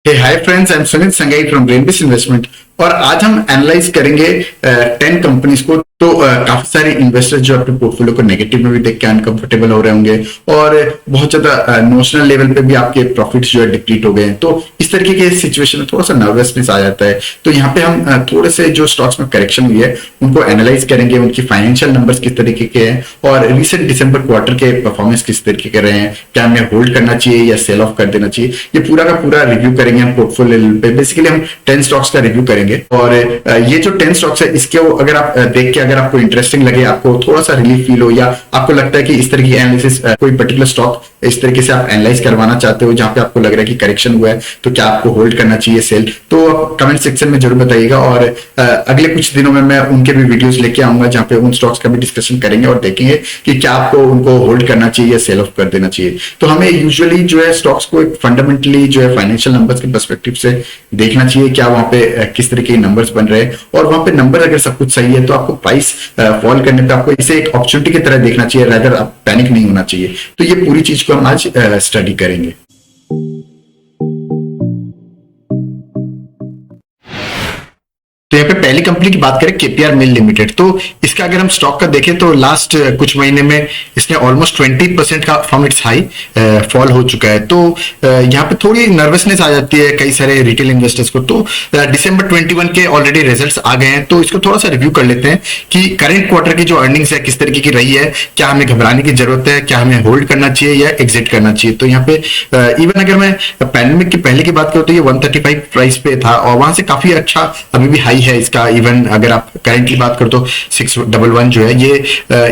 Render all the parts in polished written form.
Hi friends, I am Sunil Sangai from Rainbis investment. और आज हम एनालाइज करेंगे 10 कंपनीज को। तो काफी सारे इन्वेस्टर्स जो अपने पोर्टफोलियो को नेगेटिव में भी देख के अनकंफर्टेबल हो रहे होंगे और बहुत ज्यादा नोशनल लेवल पे भी आपके प्रॉफिट्स जो है डिप्लीट हो गए हैं। तो इस तरीके के सिचुएशन में थोड़ा सा नर्वसनेस आ जाता है। तो यहाँ पे हम थोड़े से जो स्टॉक्स में करेक्शन हुई है उनको एनालाइज करेंगे, उनकी फाइनेंशियल नंबर्स किस तरीके के हैं और रिसेंट दिसंबर क्वार्टर के परफॉर्मेंस किस तरीके के रहे हैं, क्या हमें होल्ड करना चाहिए या सेल ऑफ कर देना चाहिए। ये पूरा का पूरा रिव्यू करेंगे हम पोर्टफोलियो पे। बेसिकली हम 10 स्टॉक्स का रिव्यू करेंगे और ये जो 10 स्टॉक्स है इसके अगर आप देख के अगर आपको इंटरेस्टिंग लगे, आपको थोड़ा सा रिलीफ फील हो या आपको लगता है कि इस तरह की एनालिसिस कोई पर्टिकुलर स्टॉक इस तरीके से आप एनालाइज करवाना चाहते हो जहां पे आपको लग रहा है कि करेक्शन हुआ है, तो क्या आपको होल्ड करना चाहिए सेल, तो आप कमेंट सेक्शन में जरूर बताइएगा। और अगले कुछ दिनों में मैं उनके भी वीडियोस लेके आऊंगा जहां पे उन स्टॉक्स का भी डिस्कशन करेंगे और देखेंगे कि क्या आपको उनको होल्ड करना चाहिए या सेल ऑफ कर देना चाहिए। तो हमें यूजुअली जो है स्टॉक्स को एक फंडामेंटली जो है फाइनेंशियल नंबर्स के पर्सपेक्टिव से देखना चाहिए, क्या वहां पे किस तरह के नंबर्स बन रहे हैं और वहां पे नंबर अगर सब कुछ सही है तो आपको प्राइस फॉल करने पे आपको इसे एक अपॉर्चुनिटी की तरह देखना चाहिए, रादर आप पैनिक नहीं होना चाहिए। तो ये पूरी चीज को हम आज स्टडी करेंगे। तो यहाँ पे पहली कंपनी की बात करें केपीआर मिल लिमिटेड। तो इसका अगर हम स्टॉक का देखें तो लास्ट कुछ महीने में इसने ऑलमोस्ट 20% का फ्रॉम इट्स हाई फॉल हो चुका है। तो यहाँ पे थोड़ी नर्वसनेस आ जाती है कई सारे रिटेल इन्वेस्टर्स को। तो दिसंबर 21 के ऑलरेडी रिजल्ट्स आ गए हैं, तो इसको थोड़ा सा रिव्यू कर लेते हैं कि करंट क्वार्टर की जो अर्निंग्स है किस तरीके की रही है, क्या हमें घबराने की जरूरत है, क्या हमें होल्ड करना चाहिए या एग्जिट करना चाहिए। तो यहाँ पे इवन अगर मैं पैंडेमिक के पहले की बात करूँ तो ये 135 प्राइस पे था और वहां से काफी अच्छा अभी भी हाई है इसका। इवन अगर आप करंट की बात करो तो 611 जो है ये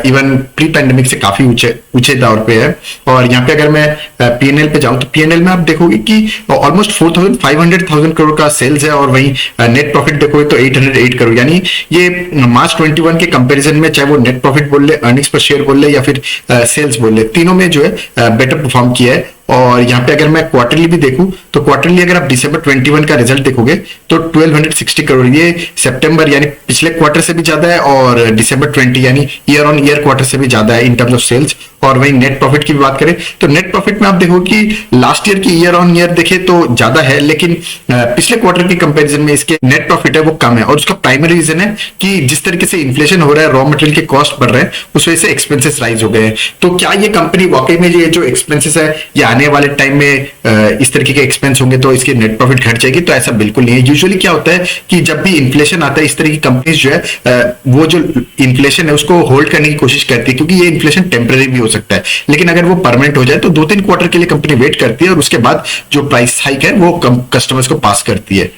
इवन प्री पैंडेमिक से काफी ऊंचे दौर पे है। और यहाँ पे अगर मैं पीएनएल पे जाऊं तो पीएनएल में आप देखोगे कि ऑलमोस्ट 4,500,000 करोड़ का सेल्स है और वहीं नेट प्रॉफिट देखोगे तो 808 करोड़। यानी ये मार्च 21 के कंपैरिजन में चाहे वो नेट प्रॉफिट बोल ले, अर्निंग्स पर शेयर बोल ले या फिर सेल्स बोल ले, तीनों में जो है बेटर परफॉर्म किया है। और यहाँ पे अगर मैं क्वार्टरली भी देखूं तो क्वार्टरली अगर आप दिसंबर 21 का रिजल्ट देखोगे तो 1260 करोड़, ये सितंबर यानी पिछले क्वार्टर से भी ज्यादा है और दिसंबर 20 यानी ईयर ऑन ईयर क्वार्टर से भी ज्यादा है इन टर्म्स ऑफ सेल्स। और वही नेट प्रॉफिट की भी बात करें तो नेट प्रॉफिट में आप देखो कि लास्ट ईयर की ईयर ऑन ईयर देखे तो ज्यादा है, लेकिन पिछले क्वार्टर की कंपैरिजन में इसके नेट प्रॉफिट है वो कम है। और उसका प्राइमरी रीजन है कि जिस तरीके से इन्फ्लेशन हो रहा है, रॉ मटेरियल के कॉस्ट बढ़ रहे हैं, उस वजह से एक्सपेंसेस राइज हो गए हैं। तो क्या ये कंपनी वाकई में ये जो एक्सपेंसेस है ये आने वाले टाइम में इस तरीके के एक्सपेंस होंगे तो इसकी नेट प्रॉफिट घट जाएगी? तो ऐसा बिल्कुल नहीं है। यूजुअली क्या होता है कि जब भी इन्फ्लेशन आता है इस तरह की कंपनीज जो है वो जो इन्फ्लेशन है उसको होल्ड करने की कोशिश करती है, क्योंकि ये इन्फ्लेशन टेम्पररी भी हो सकता है, लेकिन अगर वो परमानेंट हो जाए तो 2-3 क्वार्टर के लिए कंपनी वेट करती है और उसके बाद जो प्राइस हाइक है वो कस्टमर्स को पास करती है।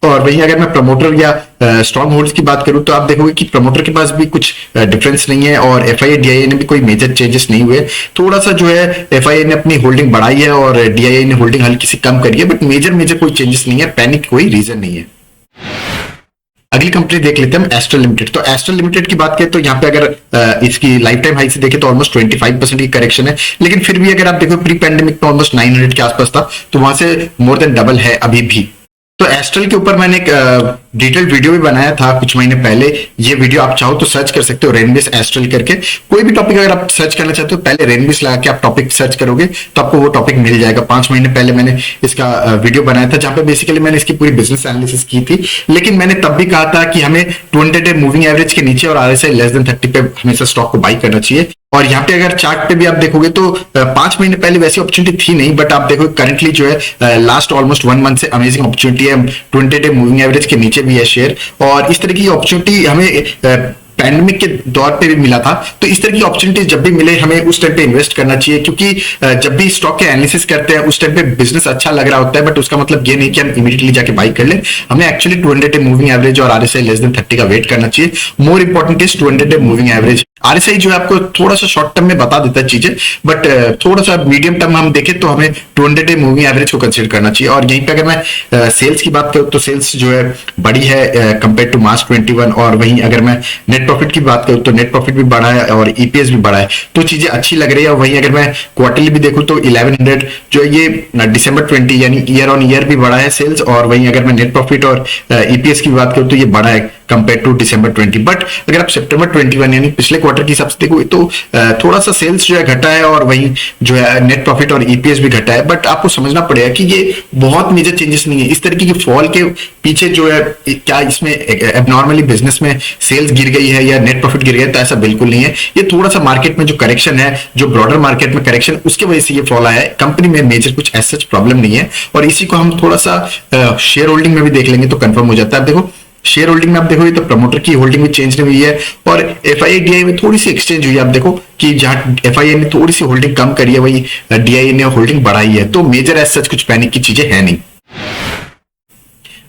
और वहीं अगर मैं प्रमोटर या स्ट्रॉन्ग होल्ड्स की बात करूं तो आप देखोगे कि प्रमोटर के पास भी कुछ डिफरेंस नहीं है और एफआईए डीआईए ने भी कोई मेजर चेंजेस नहीं हुए। थोड़ा सा जो है एफआईए ने अपनी होल्डिंग बढ़ाई है और डीआईए ने होल्डिंग हल्की सी कम करी है, बट मेजर कोई चेंजेस नहीं है, पैनिक कोई रीजन नहीं है। अगली कंपनी देख लेते हैं हम एस्ट्रल लिमिटेड। तो एस्ट्रल लिमिटेड की बात करें तो यहाँ पे अगर इसकी लाइफ टाइम हाई से देखें तो ऑलमोस्ट 25% की करेक्शन है, लेकिन फिर भी अगर आप देखो प्री पैंडेमिक में ऑलमोस्ट 900 के आसपास था, तो वहां से मोर देन डबल है अभी भी। तो एस्ट्रल के ऊपर मैंने एक डिटेल्ड वीडियो भी बनाया था कुछ महीने पहले। ये वीडियो आप चाहो तो सर्च कर सकते हो, रेनबिस एस्ट्रल करके। कोई भी टॉपिक अगर आप सर्च करना चाहते हो पहले रेनबिस लगा के आप टॉपिक सर्च करोगे तो आपको वो टॉपिक मिल जाएगा। 5 महीने पहले मैंने इसका वीडियो बनाया था जहां पे बेसिकली मैंने इसकी पूरी बिजनेस एनालिसिस की थी, लेकिन मैंने तब भी कहा था कि हमें 200-डे मूविंग एवरेज के नीचे और आरएसआई लेस देन 30 पे हमेशा स्टॉक को बाई करना चाहिए। और यहाँ पे अगर चार्ट पे भी आप देखोगे तो 5 महीने पहले वैसी अपॉर्चुनिटी थी नहीं, बट आप देखो करंटली जो है लास्ट ऑलमोस्ट 1 मंथ से अमेजिंग अपॉर्चुनिटी है। 20-डे मूविंग एवरेज के नीचे भी है शेयर और इस तरह की अपॉर्चुनिटी हमें पैंडेमिक के दौर पे भी मिला था। तो इस तरह की अपॉर्चुनिटीज जब भी मिले हमें उस टाइम पे इन्वेस्ट करना चाहिए, क्योंकि जब भी स्टॉक के एनालिसिस करते हैं उस टाइम पे बिजनेस अच्छा लग रहा होता है, बट उसका मतलब ये नहीं कि हम इमीडिएटली जाके बाई कर लें। हमें एक्चुअली 200-डे मूविंग एवरेज और आरएसआई लेस देन 30 का वेट करना चाहिए। मोर इंपॉर्टेंट इज 200-डे मूविंग एवरेज। आरएसआई जो है आपको थोड़ा सा शॉर्ट टर्म में बता देता है चीजें, बट थोड़ा सा मीडियम टर्म हम देखें तो हमें 200-डे मूविंग एवरेज को कंसीडर करना चाहिए। और यहीं पे अगर मैं सेल्स की बात करूं तो सेल्स जो है बड़ी है कंपेयर टू मार्च 21, और वहीं अगर मैं नेट प्रॉफिट की बात करूं तो नेट प्रॉफिट भी बढ़ा है और ईपीएस भी बढ़ा है, तो चीजें अच्छी लग रही है। वहीं अगर मैं क्वार्टरली भी देखूं तो 1100 जो है ये दिसंबर 20 यानी ईयर ऑन ईयर भी बढ़ा है सेल्स, और वहीं अगर मैं नेट प्रॉफिट और ईपीएस की बात करूं तो ये बढ़ा है कंपेयर टू दिसंबर 20। बट अगर आप सितंबर 21 यानी पिछले क्वार्टर के हिसाब से देखो तो थोड़ा सा सेल्स जो है घटा है और वहीं जो है नेट प्रॉफिट और ईपीएस भी घटा है। बट आपको समझना पड़ेगा कि ये बहुत मेजर चेंजेस नहीं है। इस तरीके की फॉल के पीछे जो है क्या इसमें एबनॉर्मली बिजनेस में सेल्स गिर गई है या नेट प्रॉफिट गिर गया है, तो ऐसा बिल्कुल नहीं है। ये थोड़ा सा मार्केट में जो करेक्शन है, जो ब्रॉडर मार्केट में करेक्शन, उसकी वजह से ये फॉल आया है। कंपनी में मेजर कुछ ऐसा प्रॉब्लम नहीं है, और इसी को हम थोड़ा सा शेयर होल्डिंग में भी देख लेंगे तो कंफर्म हो जाता है। देखो शेयर होल्डिंग में आप देखोगे तो प्रमोटर की होल्डिंग भी चेंज नहीं हुई है, और एफआईआई डीआई में थोड़ी सी एक्सचेंज हुई है। आप देखो कि जहां एफआईआई ने थोड़ी सी होल्डिंग कम करी है, वही डीआई ने होल्डिंग बढ़ाई है। तो मेजर एज सच कुछ पैनिक की चीजें है नहीं।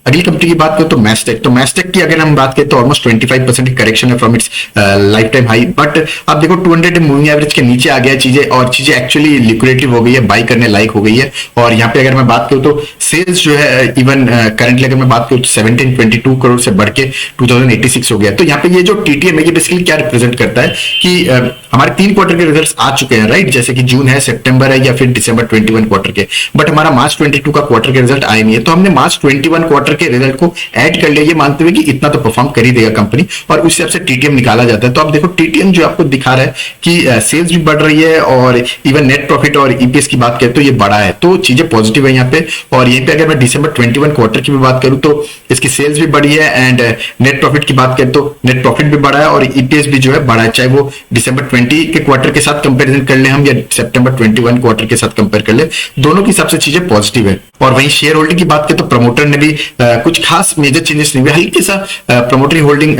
अगली कंपनी की बात करें तो मैस्टेक। तो मैस्टेक की अगर हम बात करें तो ऑलमोस्ट 25% की करेक्शन है from its life time high. But आप देखो 200 मूविंग एवरेज के नीचे आ गया चीजें, और चीजें एक्चुअली लिक्विडेटिव हो गई है, बाई करने लायक हो गई है। और यहाँ पे अगर मैं बात करूँ तो सेल्स जो है इवन करंटली अगर मैं बात करूँ तो 1722 करोड़ से बढ़ के 2086 हो गया। तो यहाँ पे ये जो टीटीएम है ये बेसिकली क्या रिप्रेजेंट करता है कि हमारे 3 क्वार्टर के रिजल्ट्स आ चुके हैं, राइट, जैसे कि जून है, सितंबर है या फिर दिसंबर 21 क्वार्टर के। बट हमारा मार्च 22 का क्वार्टर के रिजल्ट आए नहीं है, तो हमने मार्च 21 क्वार्टर के रिजल्ट को ऐड कर लिया, ये मानते हुए कि इतना तो परफॉर्म कर ही देगा कंपनी, और उस हिसाब से टीटीएम निकाला जाता है। तो आप देखो टीटीएम जो आपको दिखा रहा है कि सेल्स भी बढ़ रही है, और इवन नेट प्रॉफिट और ईपीएस की बात करें तो ये बढ़ा है, तो चीजें पॉजिटिव है यहाँ पे। और यहीं पे अगर मैं दिसंबर 21 क्वार्टर की भी बात करूं तो इसकी सेल्स भी बढ़ी है, एंड नेट प्रॉफिट की बात करें तो नेट प्रॉफिट भी बढ़ा है और ईपीएस भी जो है बढ़ा है, चाहे वो दिसंबर 20 के क्वार्टर के साथ कंपेरिजन कर ले हम या सितंबर 21 क्वार्टर के साथ कंपेयर कर ले, दोनों के हिसाब से चीजें पॉजिटिव है। और वहीं शेयर होल्डिंग की बात करें तो प्रमोटर ने भी कुछ खास मेजर चेंजेस नहीं हुए, हल्की सा प्रमोटर होल्डिंग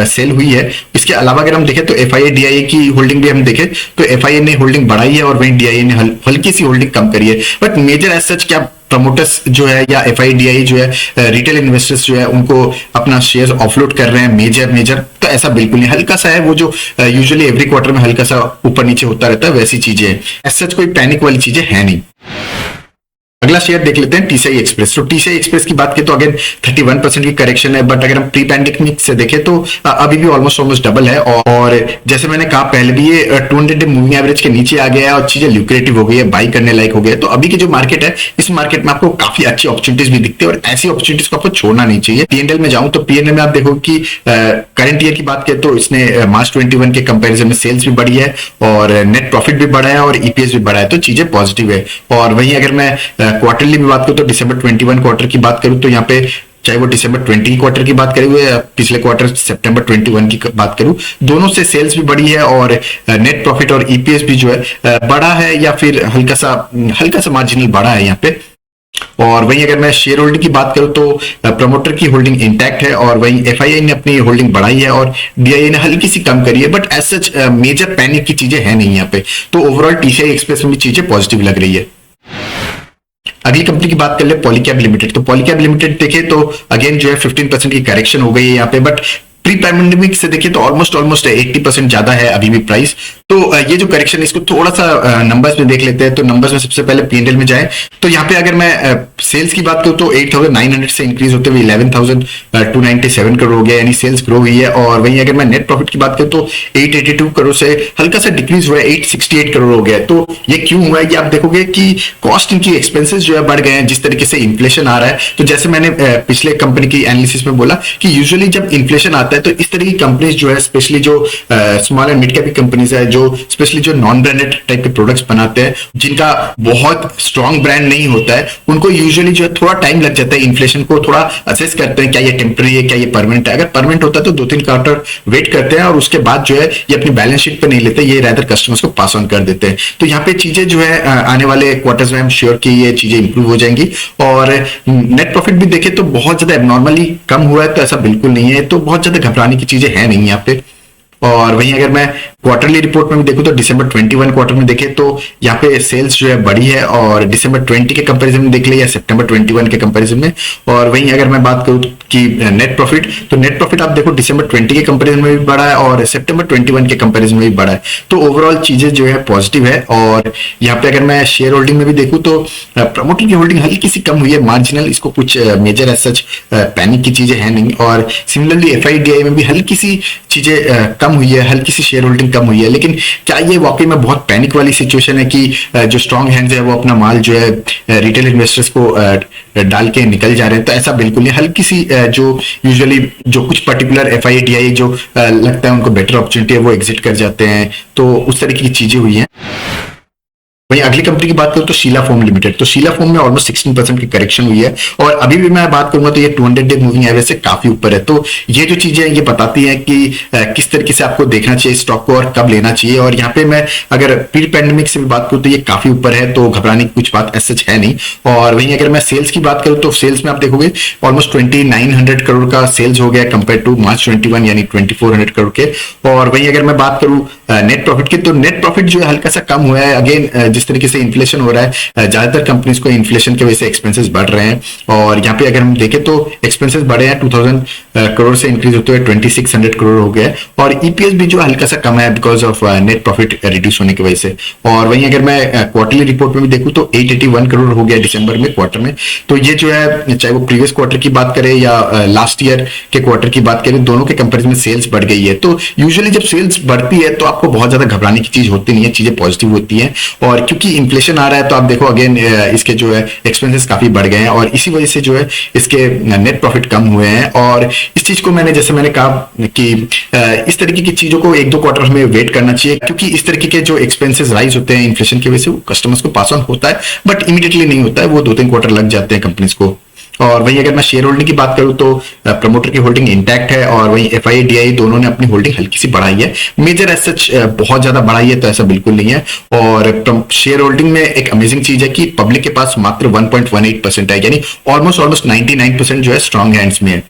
सेल हुई है। इसके अलावा अगर हम देखें तो एफआईआई डीआईए की होल्डिंग भी हम देखें तो एफआईआई ने होल्डिंग बढ़ाई है और वहीं डीआईए ने हल्की सी होल्डिंग कम करी है। बट मेजर एज सच क्या प्रमोटर्स जो है या एफआईआई डीआईए जो है रिटेल इन्वेस्टर्स जो है उनको अपना शेयर ऑफलोड कर रहे हैं मेजर, तो ऐसा बिल्कुल नहीं, हल्का सा है वो जो यूजुअली एवरी क्वार्टर में हल्का सा ऊपर नीचे होता रहता है, वैसी चीजें हैं। एज सच कोई पैनिक वाली चीजें है नहीं। अगला शेयर देख लेते हैं टीसीआई एक्सप्रेस। तो टीसीआई एक्सप्रेस की बात करें तो अगेन 31% की करेक्शन है, बट अगर हम प्री पैंडेमिक से देखें तो अभी भी ऑलमोस्ट डबल है। और जैसे मैंने कहा पहले भी ये 200 मूविंग एवरेज के नीचे आ गया है और चीजें ल्यूक्रेटिव हो गई है, बाई करने लायक हो गया है। तो अभी की जो मार्केट है, इस मार्केट में आपको काफी अच्छी अपॉर्चुनिटीज भी दिखती है, और ऐसी अपॉर्चुनिटीज को आपको छोड़ना नहीं चाहिए। पीएनएल में जाऊं तो पीएनएल में आप देखो कि करंट ईयर की बात करें तो इसने मार्च 21 के कंपेरिजन में सेल्स भी बढ़ी है और नेट प्रॉफिट भी बढ़ा है और ईपीएस भी बढ़ा है, तो चीजें पॉजिटिव है। और वहीं अगर मैं क्वार्टरली में बात करूं तो दिसंबर 21 क्वार्टर की बात करूं तो यहाँ पे चाहे वो दिसंबर 20 क्वार्टर की बात करें या पिछले क्वार्टर सितंबर 21 की बात करूं, दोनों से सेल्स भी बढ़ी है और नेट प्रॉफिट और ईपीएस भी जो है बढ़ा है या फिर हल्का सा मार्जिनल बढ़ा है यहाँ पे। और वहीं अगर मैं शेयर होल्डिंग की बात करूं तो प्रमोटर की होल्डिंग इंटैक्ट है, और वहीं एफआईआई ने अपनी होल्डिंग बढ़ाई है और डीआईए ने हल्की सी कम करी है, but as such major panic की चीजें है नहीं यहाँ पे। तो ओवरऑल टीसीआई एक्सप्रेस में भी चीजें पॉजिटिव लग रही है। अगली कंपनी की बात कर ले पॉलीकैब लिमिटेड। तो पॉलीकैब लिमिटेड देखे तो अगेन जो है 15% की करेक्शन हो गई है यहाँ पे, बट प्री पैंडेमिक से देखिए तो ऑलमोस्ट 80% ज्यादा है अभी भी प्राइस। तो ये जो करेक्शन इसको थोड़ा सा नंबर्स में देख लेते हैं। तो नंबर्स में सबसे पहले पीएनएल में जाए तो यहाँ पे अगर मैं सेल्स की बात करूँ तो 8,900 से इंक्रीज होते हुए 11,297 करोड़ हो गया, यानी सेल्स ग्रो हुई है। और वहीं अगर मैं नेट प्रॉफिट की बात करूँ तो 882 करोड़ से हल्का सा डिक्रीज हुआ है, 868 करोड़ हो गया। तो ये क्यों हुआ है ये आप देखोगे कि कॉस्ट इनकी एक्सपेंसेस जो है बढ़ गए हैं जिस तरीके से इन्फ्लेशन आ रहा है। तो जैसे मैंने पिछले कंपनी की एनालिसिस में बोला कि यूजुअली जब इन्फ्लेशन आता है तो इस तरह की कंपनीज जो है, स्पेशली जो small and mid cap companies है, जो स्पेशली जो नॉन ब्रांडेड टाइप के प्रोडक्ट्स बनाते हैं जिनका बहुत स्ट्रॉन्ग ब्रांड नहीं होता है, उनको यूजुअली जो है थोड़ा टाइम लग जाता है इन्फ्लेशन को थोड़ा असेस करते हैं क्या ये टेम्पररी है क्या ये परमानेंट है। अगर परमानेंट होता है तो 2-3 क्वार्टर वेट करते हैं और उसके बाद जो है ये अपनी बैलेंस शीट पे नहीं लेते, ये रादर कस्टमर्स को पास ऑन कर देते हैं। तो यहाँ पे चीजें जो है आने वाले क्वार्टर्स में हम श्योर कि ये चीजें इंप्रूव हो जाएंगी। और नेट प्रॉफिट भी देखे तो बहुत ज्यादा एबनॉर्मली कम हुआ है, तो ऐसा बिल्कुल नहीं है, तो बहुत ज्यादा घबराने की चीजें है नहीं यहाँ पे। और वहीं अगर मैं क्वार्टरली रिपोर्ट में भी देखो तो दिसंबर 21 क्वार्टर में देखे तो यहाँ पे सेल्स जो है बढ़ी है, और दिसंबर 20 के कंपैरिजन में देख ले या सितंबर 21 के कंपैरिजन में। और वहीं अगर मैं बात करूँ कि नेट प्रॉफिट, तो नेट प्रॉफिट आप देखो दिसंबर 20 के कंपैरिजन में भी बढ़ा है और सितंबर 21 के कंपैरिजन में भी बढ़ा है। तो ओवरऑल चीजें जो है पॉजिटिव है। और यहाँ पे अगर मैं शेयर होल्डिंग में भी देखूँ तो प्रमोटर की होल्डिंग हल्की सी कम हुई है, मार्जिनल, इसको कुछ मेजर एज सच पैनिक की चीजें है नहीं। और सिमिलरली एफआईडीआई में भी हल्की सी चीजें कम हुई है, हल्की सी शेयर होल्डिंग कम हुई है। लेकिन क्या ये वाकई में बहुत पैनिक वाली सिचुएशन है कि जो स्ट्रांग हैंड्स है वो अपना माल जो है रिटेल इन्वेस्टर्स को डाल के निकल जा रहे हैं? तो ऐसा बिल्कुल नहीं। हल्की सी जो यूजुअली जो कुछ पर्टिकुलर एफआईडीआई जो लगता है उनको बेटर अपॉर्चुनिटी है वो एग्जिट कर जाते हैं, तो उस तरीके की चीजें हुई हैं। वहीं अगली कंपनी की बात करूं तो शीला फोम लिमिटेड, तो शीला फोम में ऑलमोस्ट 16% की करेक्शन हुई है, और अभी भी मैं बात करूंगा तो ये 200 डे मूविंग एवरेज से काफी ऊपर है। तो ये जो चीजें ये बताती हैं कि किस तरीके से आपको देखना चाहिए स्टॉक को और कब लेना चाहिए। और यहाँ पे मैं अगर प्री पैंडेमिक से भी बात करूं तो ये काफी ऊपर है, तो घबराने की कुछ बात सच है नहीं। और वहीं अगर मैं सेल्स की बात करूं तो सेल्स में आप देखोगे ऑलमोस्ट 2900 करोड़ का सेल्स हो गया कंपेयर टू मार्च 21 यानी 2400 करोड़ के। और वहीं अगर मैं बात करूं नेट प्रॉफिट की, तो नेट प्रॉफिट जो है हल्का सा कम हुआ है। अगेन जिस तरीके से इन्फ्लेशन हो रहा है, ज्यादातर कंपनीज को इन्फ्लेशन की वजह से एक्सपेंसेस बढ़ रहे हैं, और यहाँ पे अगर हम देखें तो एक्सपेंसेस बढ़े हैं 2000 करोड़ से इंक्रीज होते हुए 2600 करोड़ हो गया। और ईपीएस भी जो हल्का सा कम है because of net profit reduce होने की वजह से। और वहीं अगर मैं क्वार्टरली रिपोर्ट में भी देखूं तो 881 करोड़ हो गया दिसंबर में क्वार्टर में। तो ये जो है चाहे वो प्रीवियस क्वार्टर की बात करें या लास्ट ईयर के क्वार्टर की बात करें, दोनों के कंपेरिजन में सेल्स बढ़ गई है। तो यूजुअली जब सेल्स बढ़ती है तो आपको बहुत ज्यादा घबराने की चीज होती नहीं है, चीजें पॉजिटिव होती है। और क्योंकि इन्फ्लेशन आ रहा है तो आप देखो अगेन इसके जो है एक्सपेंसेस काफी बढ़ गए हैं, और इसी वजह से जो है इसके नेट प्रॉफिट कम हुए हैं। और इस चीज को जैसे मैंने कहा कि इस तरीके की चीजों को 1-2 क्वार्टर हमें वेट करना चाहिए, क्योंकि इस तरीके के जो एक्सपेंसेस राइज होते हैं इन्फ्लेशन की वजह से वो कस्टमर्स को पास ऑन होता है, बट इमीडिएटली नहीं होता है, वो 2-3 क्वार्टर लग जाते हैं कंपनीज को। और वहीं अगर मैं शेयर होल्डिंग की बात करूं तो प्रमोटर की होल्डिंग इंटैक्ट है, और वहीं एफआईडीआई दोनों ने अपनी होल्डिंग हल्की सी बढ़ाई है। मेजर एज सच बहुत ज्यादा बढ़ाई है तो ऐसा बिल्कुल नहीं है। और शेयर होल्डिंग में एक अमेजिंग चीज है कि पब्लिक के पास मात्र 1.18% है, यानी ऑलमोस्ट 99% जो है स्ट्रॉन्ग हैंड्स में है।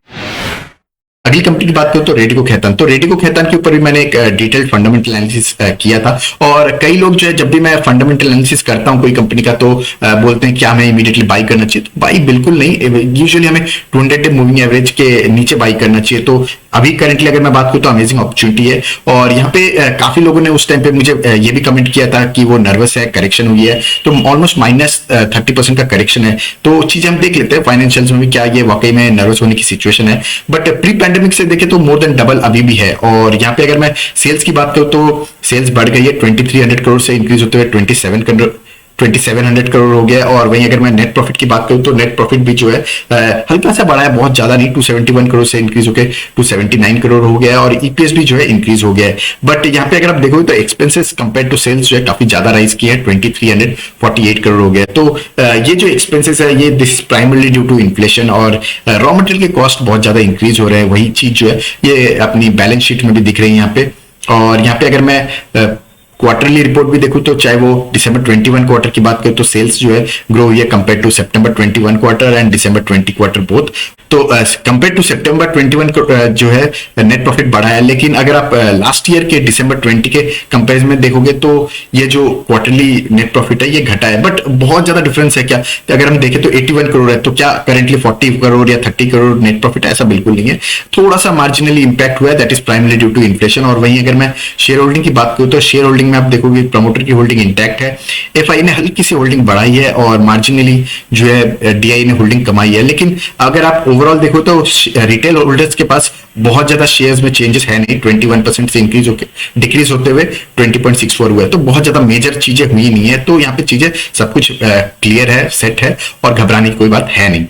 अगली कंपनी की बात करूं तो रेडिको खैतान, तो रेडिको खैतान के ऊपर भी मैंने एक डिटेल्ड फंडामेंटल एनालिसिस किया था। और कई लोग जो है जब भी मैं फंडामेंटल एनालिसिस करता हूं कोई कंपनी का तो बोलते हैं क्या हमें इमीडिएटली बाई करना चाहिए, तो बाई बिल्कुल नहीं। यूजुअली हमें 200 डे मूविंग एवरेज के नीचे बाई करना चाहिए। तो अभी करंटली अगर मैं बात करूं तो अमेजिंग अपॉर्चुनिटी है। और यहाँ पे काफी लोगों ने उस टाइम पे मुझे ये भी कमेंट किया था कि वो नर्वस है, करेक्शन हुई है, तो ऑलमोस्ट -30% का करेक्शन है। तो चीजें हम देख लेते हैं फाइनेंशियल्स में भी क्या ये वाकई में नर्वस होने की सिचुएशन है। बट प्री पैंडेमिक से देखें तो मोर देन डबल अभी भी है। और यहाँ पे अगर मैं सेल्स की बात करूं तो सेल्स बढ़ गई है 2300 करोड़ से इंक्रीज होते हुए 2700 करोड़ हो गया। और वहीं अगर मैं नेट प्रॉफिट की बात करूं तो नेट प्रॉफिट भी जो है हल्का सा बढ़ा है, बहुत ज्यादा नहीं, 271 करोड़ से इंक्रीज होकर 279 करोड़ हो गया। और ईपीएस भी जो है इंक्रीज हो गया है। बट यहाँ पे अगर आप देखोगे तो एक्सपेंसेस कंपेयर टू सेल्स जो है काफी ज्यादा राइज किया है, 2348 करोड़ हो गया। तो ये जो एक्सपेंसेस है ये this primarily due to inflation, और रॉ मटेरियल के कॉस्ट बहुत ज्यादा इंक्रीज हो रहे हैं। वही चीज जो है ये अपनी बैलेंस शीट में भी दिख रही है यहाँ पे। और यहाँ पे अगर मैं क्वार्टरली रिपोर्ट भी देखूं तो चाहे वो दिसंबर 21 क्वार्टर की बात करें तो सेल्स जो है ग्रो हुई है compare to September 21 quarter and December 20 quarter both. तो कंपेयर टू सितंबर 21 जो है नेट प्रॉफिट बढ़ा है। लेकिन अगर आप लास्ट ईयर के दिसंबर 20 के कंपेरिजन में देखोगे तो ये जो क्वार्टरली नेट प्रॉफिट है ये घटा है। बट बहुत ज्यादा डिफरेंस है क्या, अगर हम देखें तो 81 करोड़ है, तो क्या करेंटली 40 करोड़ या 30 करोड़ नेट प्रॉफिट है? ऐसा बिल्कुल नहीं है, थोड़ा सा मार्जिनली इंपैक्ट हुआ है, that is primarily due to inflation. और वहीं अगर मैं शेयर होल्डिंग की बात करूं तो शेयर होल्डिंग में आप देखोगे प्रमोटर की होल्डिंग इंटैक्ट है, एफआई ने हल्की सी होल्डिंग बढ़ाई है और मार्जिनली जो है डीआई ने होल्डिंग कमाई है। लेकिन अगर आप ओवरऑल देखो तो रिटेल होल्डर्स के पास बहुत ज्यादा शेयर्स में चेंजेस है नहीं, 21% से इंक्रीज होकर डिक्रीज होते हुए 20.64 हुआ है, तो बहुत ज्यादा मेजर चीजें हुई नहीं है। तो यहाँ पे चीजें सब कुछ क्लियर है, सेट है, और घबराने की कोई बात है नहीं।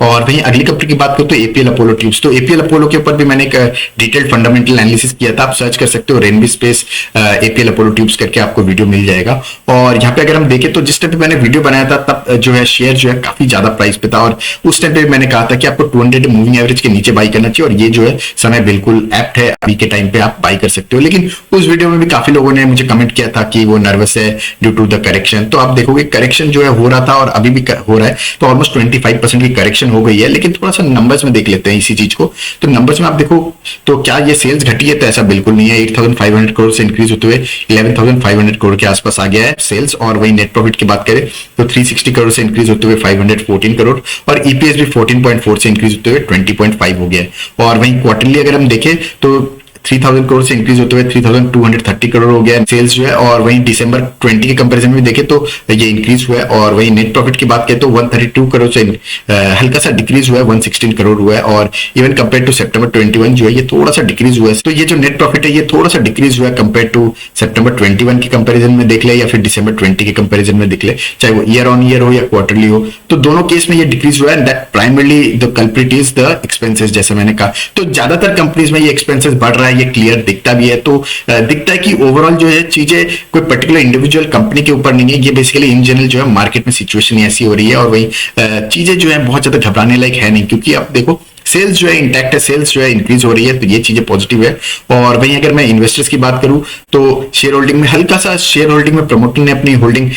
और वहीं अगली कंपनी की बात करूं तो एपीएल अपोलो ट्यूब्स, तो एपीएल अपोलो के ऊपर भी मैंने एक डिटेल्ड फंडामेंटल एनालिसिस किया था, आप सर्च कर सकते हो रेनबी स्पेस एपीएल अपोलो ट्यूब्स करके, आपको वीडियो मिल जाएगा। और यहाँ पे अगर हम देखें तो जिस टाइम पे मैंने वीडियो बनाया था तब जो है शेयर जो है काफी ज्यादा प्राइस पे था, और उस टाइम पे मैंने कहा था कि आपको 200 मूविंग एवरेज के नीचे बाई करना चाहिए, और ये जो है समय बिल्कुल एप्ट है, अभी के टाइम पे आप बाई कर सकते हो। लेकिन उस वीडियो में भी काफी लोगों ने मुझे कमेंट किया था कि वो नर्वस है ड्यू टू द करेक्शन। तो आप देखोगे करेक्शन जो है हो रहा था और अभी भी हो रहा है, तो ऑलमोस्ट 25% की करेक्शन करेक्शन हो गई है, लेकिन थोड़ा सा नंबर्स में देख लेते हैं इसी चीज को। तो नंबर्स में आप देखो तो क्या ये सेल्स घटी है? तो ऐसा बिल्कुल नहीं है। 8,500 करोड़ से इंक्रीज होते हुए 11,500 करोड़ के आसपास आ गया है सेल्स। और वही नेट प्रॉफिट की बात करें तो 360 करोड़ से इंक्रीज होते हुए 514 करोड़, और ईपीएस भी 14.4 से इंक्रीज होते हुए 20.5 हो गया है। और वहीं क्वार्टरली अगर हम देखें तो 3,000 करोड़ से इंक्रीज होते हुए 3,230 करोड़ हो गया सेल्स जो है। और वहीं दिसंबर 20 के कंपैरिजन में देखें तो ये इंक्रीज हुआ है। और वहीं नेट प्रॉफिट की बात करें तो 132 करोड़ से हल्का सा डिक्रीज हुआ है, 116 करोड़ हुआ है। और इवन कंपेयर टू सितंबर 21 जो है ये थोड़ा सा डिक्रीज हुआ है। तो ये जो नेट प्रॉफिट है ये थोड़ा सा डिक्रीज हुआ है कंपेयर टू सितंबर 21 के कंपेरिजन में देख ले या फिर दिसंबर 20 के कंपेरिजन में देख ले, चाहे वो ईयर ऑन ईयर हो या क्वार्टरली हो। तो दोनों केस में ये डिक्रीज हुआ है। That primarily the culprit is the expenses, जैसे मैंने कहा। तो ज्यादातर कंपनीज में ये एक्सपेंसेस बढ़ रहा है, ये क्लियर दिखता भी है। तो दिखता है कि ओवरऑल जो है चीजें कोई पर्टिकुलर इंडिविजुअल कंपनी के ऊपर नहीं है, ये बेसिकली इन जनरल जो है मार्केट में सिचुएशन ऐसी हो रही है। और वही चीजें जो है बहुत ज्यादा घबराने लायक है नहीं, क्योंकि आप देखो सेल्स जो है इंटैक्ट है, सेल्स जो है इंक्रीज हो रही है, तो ये चीजें पॉजिटिव है। और वहीं अगर मैं इन्वेस्टर्स की बात करूं तो शेयर होल्डिंग में हल्का सा शेयर होल्डिंग में प्रमोटर ने अपनी होल्डिंग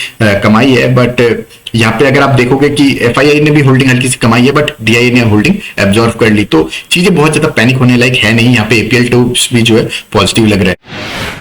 कमाई है, बट यहाँ पे अगर आप देखोगे कि एफआईआई ने भी होल्डिंग हल्की सी कमाई है, बट डीआईआई ने होल्डिंग एब्जॉर्व कर ली। तो चीजें बहुत ज्यादा पैनिक होने लायक है नहीं। यहाँ पे एपीएल टूब्स भी जो है पॉजिटिव लग रहा है।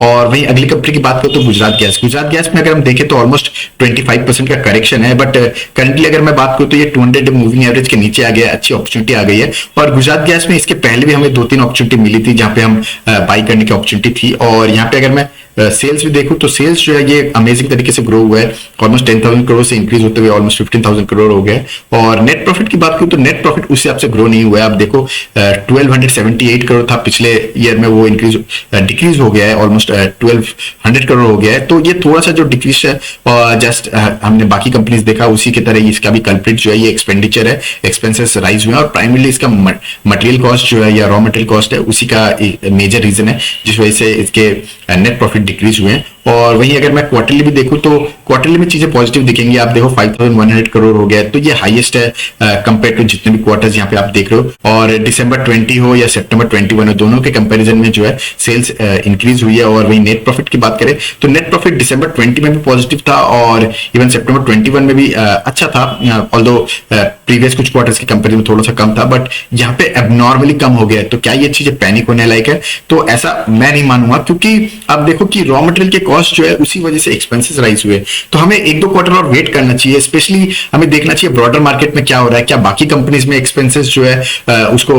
और वहीं अगली कंपनी की बात करो तो गुजरात गैस। गुजरात गैस में अगर हम देखें तो ऑलमोस्ट 25% का करेक्शन है, बट करंटली अगर मैं बात करूं तो ये 200 मूविंग एवरेज के नीचे आ गया है, अच्छी अपॉर्चुनिटी आ गई है। और गुजरात गैस में इसके पहले भी हमें 2-3 अपॉर्चुनिटी मिली थी जहां पे हम बाई करने की अपॉर्चुनिटी थी। और यहाँ पे अगर मैं सेल्स भी देखूं तो सेल्स जो है ये अमेजिंग तरीके से ग्रो हुआ है, ऑलमोस्ट 10,000 करोड़ से इंक्रीज होते हुए ऑलमोस्ट 15,000 करोड़ हो गया। और नेट प्रॉफिट की बात करूं तो नेट प्रॉफिट उस हिसाब से ग्रो नहीं हुआ है। आप देखो 1278 करोड़ था पिछले ईयर में, वो डिक्रीज हो गया है, ऑलमोस्ट 1200 करोड़ हो गया है। तो ये थोड़ा सा जो डिक्रीज है और जस्ट हमने बाकी कंपनीज देखा उसी की तरह इसका भी कल्प्रिट जो है ये एक्सपेंडिचर है, एक्सपेंसेस राइज हुए हैं। और प्राइमरली इसका मटेरियल कॉस्ट जो है या रॉ मटेरियल कॉस्ट है उसी का मेजर रीजन है जिस वजह से इसके नेट प्रॉफिट डिक्रीज हुए हैं। और वहीं अगर मैं क्वार्टरली भी देखूं तो क्वार्टरली में चीजें पॉजिटिव दिखेंगी। आप देखो 5,100 करोड़ हो गया, तो ये हाईएस्ट है कंपेयर टू जितने भी क्वार्टर्स यहाँ पे आप देख रहे हो। और दिसंबर 20 हो या सितंबर 21 हो, दोनों के कंपैरिजन में जो है सेल्स इंक्रीज हुई है। और वहीं नेट प्रॉफिट की बात करें तो नेट प्रॉफिट दिसंबर 20 में भी पॉजिटिव था और इवन सितंबर 21 में भी अच्छा था, ऑल्दो प्रीवियस कुछ क्वार्टर्स के कंपेरिजन में थोड़ा सा कम था, बट यहाँ पे एबनॉर्मली कम हो गया। तो क्या ये चीजें पैनिक होने लायक है? तो ऐसा मैं नहीं मानूंगा, क्योंकि आप देखो कि रॉ मटेरियल के कॉस्ट जो है उसी वजह से एक्सपेंसेस राइज हुए। तो हमें 1-2 क्वार्टर और वेट करना चाहिए। स्पेशली हमें देखना चाहिए ब्रॉडर मार्केट में क्या हो रहा है, क्या बाकी कंपनीज में एक्सपेंसेस जो है उसको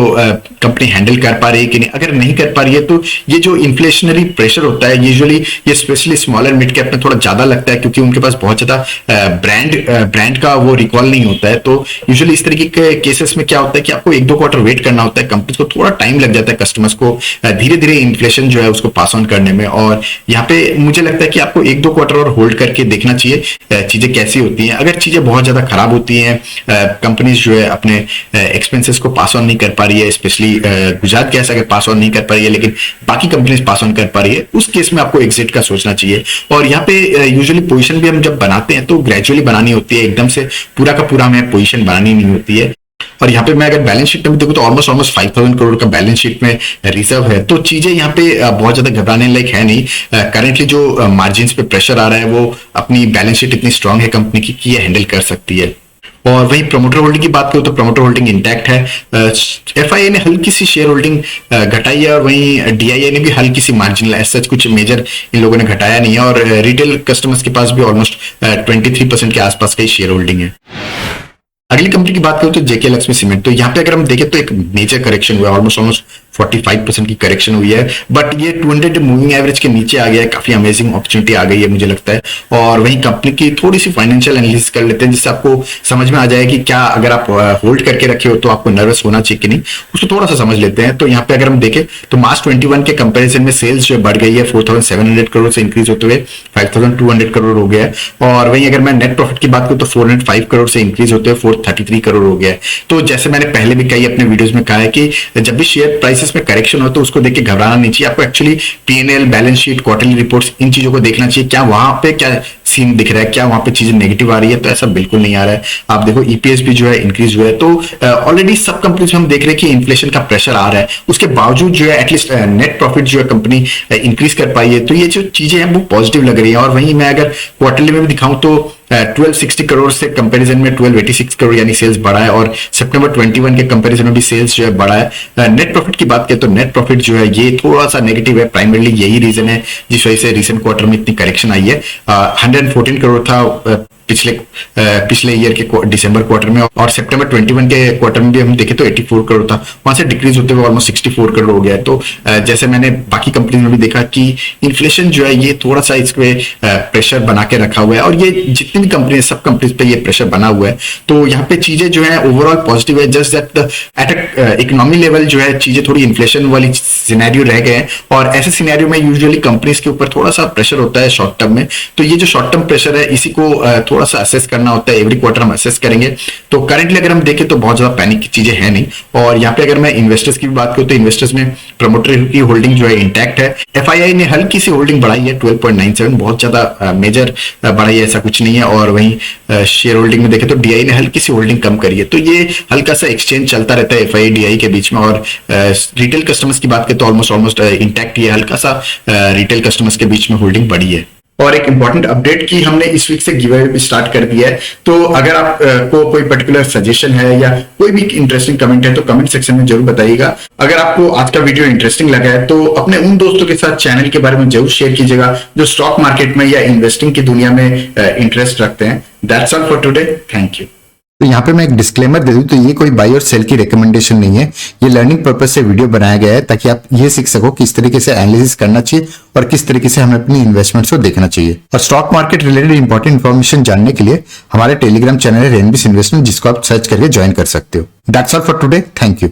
कंपनी हैंडल कर पा रही है कि नहीं। अगर नहीं कर पा रही है तो ये जो इन्फ्लेशनरी प्रेशर होता है यूजुअली ये स्पेशली स्मॉलर मिड कैप में थोड़ा ज्यादा लगता है, क्योंकि उनके पास बहुत ज्यादा ब्रांड का वो रिकॉल नहीं होता है। तो यूजुअली इस तरीके के केसेस में क्या होता है कि आपको 1-2 क्वार्टर वेट करना होता है। कंपनी को थोड़ा टाइम लग जाता है कस्टमर्स को धीरे धीरे इन्फ्लेशन जो है उसको पास ऑन करने में। और यहाँ पे मुझे लगता है कि आपको 1-2 क्वार्टर और होल्ड करके देखना चाहिए चीजें कैसी होती हैं। अगर चीजें बहुत ज्यादा खराब होती हैं, कंपनीज जो है अपने एक्सपेंसेस को पास ऑन नहीं कर पा रही है, स्पेशली गुजरात गैस अगर पास ऑन नहीं कर पा रही है लेकिन बाकी कंपनीज पास ऑन कर पा रही है, उस केस में आपको एग्जिट का सोचना चाहिए। और यहाँ पे यूजुअली पोजीशन भी हम जब बनाते हैं तो ग्रेजुअली बनानी होती है, एकदम से पूरा का पूरा हमें पोजीशन बनानी नहीं होती है। और यहाँ पे मैं अगर बैलेंस शीट में देखूं तो ऑलमोस्ट 5,000 करोड़ का बैलेंस शीट में रिजर्व है। तो चीजें यहाँ पे बहुत ज्यादा घबराने लायक है नहीं। करेंटली जो मार्जिन पे प्रेशर आ रहा है वो अपनी बैलेंस शीट इतनी स्ट्रांग है कंपनी की कि ये हैंडल कर सकती है। और वहीं प्रमोटर होल्डिंग की बात करूं तो प्रमोटर होल्डिंग इंटैक्ट है। एफआईआई ने हल्की सी शेयर होल्डिंग घटाई है और वहीं डीआईआई ने भी हल्की सी मार्जिनल एज सच कुछ मेजर इन लोगों ने घटाया नहीं है। और रिटेल कस्टमर्स के पास भी ऑलमोस्ट 23% के आसपास का ही शेयर होल्डिंग है। अगली कंपनी की बात करूं तो जेके लक्ष्मी सीमेंट। तो यहाँ पे अगर हम देखें तो एक मेजर करेक्शन हुआ है, ऑलमोस्ट 45% की करेक्शन हुई है, बट ये 200 मूविंग एवरेज के नीचे आ गया है। काफी अमेजिंग अपॉर्चुनिटी आ गई है मुझे लगता है। और वहीं कंपनी की थोड़ी सी फाइनेंशियल एनालिसिस कर लेते हैं जिससे आपको समझ में आ जाए कि क्या अगर आप होल्ड करके रखे हो तो आपको नर्वस होना चाहिए कि नहीं, उसको थोड़ा सा समझ लेते हैं। तो यहाँ पे अगर हम देखें तो मार्च 21 के कंपेरिजन में सेल्स जो बढ़ गई है 4,700 करोड़ से इंक्रीज होते हुए 5,200 करोड़ हो गया है। और वहीं अगर मैं नेट प्रॉफिट की बात करूं तो 405 करोड़ से इंक्रीज होते हुए 433 करोड़ हो गया है। तो जैसे मैंने पहले भी कई अपने वीडियोस में कहा है कि जब भी शेयर प्राइसेस में करेक्शन हो तो उसको देख के घबराना नहीं चाहिए। आपको actually PNL, balance sheet, quarterly reports, इन चीजों को देखना चाहिए। क्या वहां पे क्या सीन दिख रहा है, क्या वहां पे चीजें नेगेटिव आ रही है? तो ऐसा बिल्कुल नहीं आ रहा है। आप देखो ईपीएस भी जो है इंक्रीज हुआ है। तो ऑलरेडी सब कंपनीज में हम देख रहे हैं कि इन्फ्लेशन का प्रेशर आ रहा है, उसके बावजूद जो है एटलीस्ट नेट प्रॉफिट जो है कंपनी इंक्रीज कर पाई है। तो ये जो चीजें हैं वो पॉजिटिव लग रही है। और वहीं मैं अगर क्वार्टरली में भी दिखाऊं तो 1260 करोड़ से कंपैरिजन में 1286 करोड़ यानी सेल्स बढ़ा है, और सितंबर 21 के कंपैरिजन में भी सेल्स जो है बढ़ा है। नेट प्रॉफिट की बात करें तो नेट प्रॉफिट जो है ये थोड़ा सा नेगेटिव है। प्राइमरली यही रीजन है जिस वजह से रिसेंट क्वार्टर में इतनी करेक्शन आई है। 114 करोड़ था पिछले ईयर के दिसंबर क्वार्टर में, और सितंबर 21 के क्वार्टर में भी हम देखें तो 84 करोड़ था, वहां से डिक्रीज होते हुए ऑलमोस्ट 64 करोड़ हो गया है। तो जैसे मैंने बाकी कंपनी में भी देखा कि इन्फ्लेशन जो है ये थोड़ा सा इस पे प्रेशर बना के रखा हुआ है, और ये जितनी भी कंपनी है सब कंपनीज पे ये प्रेशर बना हुआ है। तो यहाँ पे चीजें जो है ओवरऑल पॉजिटिव है, just that at economy level जो है चीजें थोड़ी इन्फ्लेशन वाली सिनेरियो रह गए हैं, और ऐसे सिनेरियो में यूजुअली कंपनीज के ऊपर थोड़ा सा प्रेशर होता है शॉर्ट टर्म में। तो ये जो शॉर्ट टर्म प्रेशर है इसी को थोड़ा सा असेस करना होता है। एवरी क्वार्टर हम असेस करेंगे। तो करंटली अगर हम देखें तो बहुत ज्यादा पैनिक की चीजें है नहीं। और यहाँ पे अगर मैं इन्वेस्टर्स की भी बात करूं तो इन्वेस्टर्स में प्रमोटर की होल्डिंग जो है इंटैक्ट है। एफआईआई ने हल्की सी होल्डिंग बढ़ाई है 12.97, बहुत ज्यादा मेजर बढ़ाई है ऐसा कुछ नहीं है। और वहीं शेयर होल्डिंग में देखें तो डीआई ने हल्की सी होल्डिंग कम करी है। तो ये हल्का सा एक्सचेंज चलता रहता है एफआईआई डीआई के बीच में। और रिटेल कस्टमर्स की बात करें तो ऑलमोस्ट इंटैक्ट ही है, हल्का सा रिटेल कस्टमर्स के बीच में होल्डिंग बढ़ी है। और एक इंपॉर्टेंट अपडेट की हमने इस वीक से गिव अवे भी स्टार्ट कर दिया है। तो अगर आप को कोई पर्टिकुलर सजेशन है या कोई भी इंटरेस्टिंग कमेंट है तो कमेंट सेक्शन में जरूर बताइएगा। अगर आपको आज का वीडियो इंटरेस्टिंग लगा है तो अपने उन दोस्तों के साथ चैनल के बारे में जरूर शेयर कीजिएगा जो स्टॉक मार्केट में या इन्वेस्टिंग की दुनिया में इंटरेस्ट रखते हैं। That's all for today, thank you. तो यहाँ पे मैं एक डिस्क्लेमर दे दूं तो ये कोई बाई और सेल की रिकमेंडेशन नहीं है, ये लर्निंग पर्पज से वीडियो बनाया गया है ताकि आप ये सीख सको किस तरीके से एनालिसिस करना चाहिए और किस तरीके से हमें अपनी इन्वेस्टमेंट्स को देखना चाहिए। और stock market related important information जानने के लिए हमारे टेलीग्राम चैनल है रेनबिस इन्वेस्टमेंट, जिसको आप सर्च करके ज्वाइन कर सकते हो। That's all for today, thank you.